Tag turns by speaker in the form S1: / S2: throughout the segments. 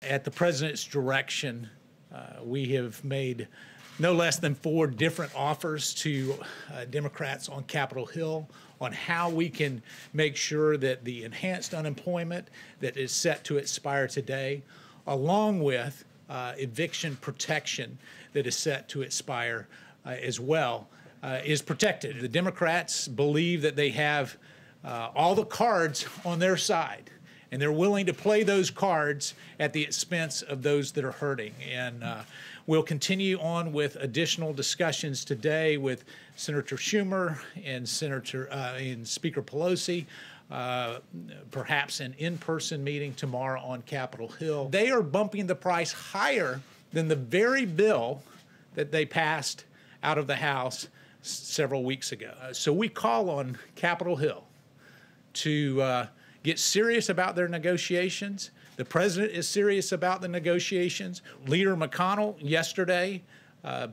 S1: At the president's direction, we have made no less than 4 different offers to Democrats on Capitol Hill on how we can make sure that the enhanced unemployment that is set to expire today, along with eviction protection that is set to expire as well, is protected. The Democrats believe that they have all the cards on their side, and they're willing to play those cards at the expense of those that are hurting. And we'll continue on with additional discussions today with Senator Schumer and Speaker Pelosi, perhaps an in-person meeting tomorrow on Capitol Hill. They are bumping the price higher than the very bill that they passed out of the House several weeks ago. So we call on Capitol Hill to get serious about their negotiations. The president is serious about the negotiations. Leader McConnell yesterday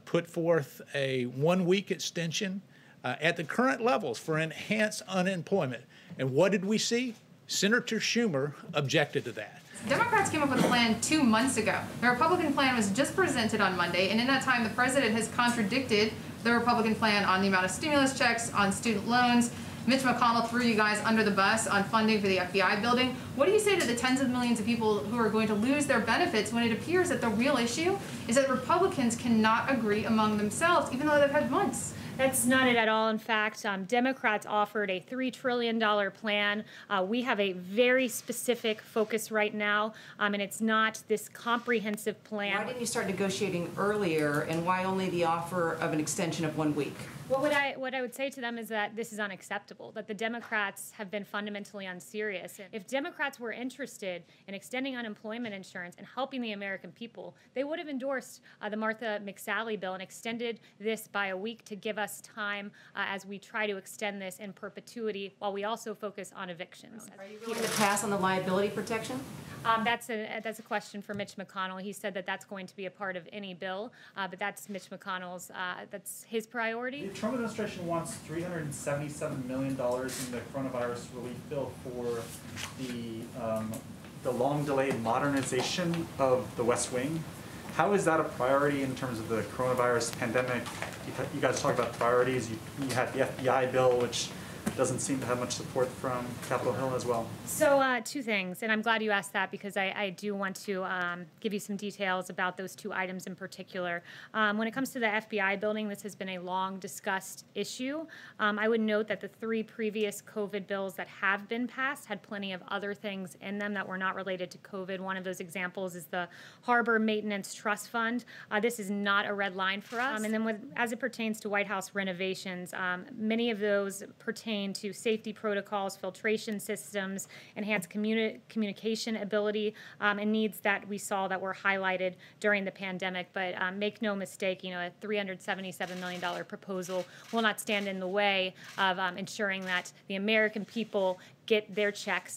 S1: put forth a 1-week extension at the current levels for enhanced unemployment. And what did we see? Senator Schumer objected to that.
S2: Democrats came up with a plan 2 months ago. The Republican plan was just presented on Monday, and in that time the president has contradicted the Republican plan on the amount of stimulus checks, on student loans. Mitch McConnell threw you guys under the bus on funding for the FBI building. What do you say to the tens of millions of people who are going to lose their benefits when it appears that the real issue is that Republicans cannot agree among themselves, even though they've had months?
S3: That's not it at all. In fact, Democrats offered a $3 trillion plan. We have a very specific focus right now, and it's not this comprehensive plan.
S4: Why didn't you start negotiating earlier, and why only the offer of an extension of 1 week?
S3: Well, what I would say to them is that this is unacceptable, that the Democrats have been fundamentally unserious. If Democrats were interested in extending unemployment insurance and helping the American people, they would have endorsed the Martha McSally bill and extended this by a week to give us time as we try to extend this in perpetuity while we also focus on evictions.
S4: Are you willing to pass on the liability protection?
S3: That's a question for Mitch McConnell. He said that that's going to be a part of any bill, but that's Mitch McConnell's, that's his priority.
S5: The Trump administration wants $377 million in the coronavirus relief bill for the long-delayed modernization of the West Wing. How is that a priority in terms of the coronavirus pandemic? You guys talk about priorities. You had the FBI bill, which doesn't seem to have much support from Capitol Hill as well.
S3: So 2 things, and I'm glad you asked that because I do want to give you some details about those 2 items in particular. When it comes to the FBI building, this has been a long discussed issue. I would note that the 3 previous COVID bills that have been passed had plenty of other things in them that were not related to COVID. One of those examples is the Harbor Maintenance Trust Fund. This is not a red line for us. And then as it pertains to White House renovations, many of those pertain to safety protocols, filtration systems, enhanced communication ability, and needs that we saw that were highlighted during the pandemic. But make no mistake, a $377 million proposal will not stand in the way of ensuring that the American people get their checks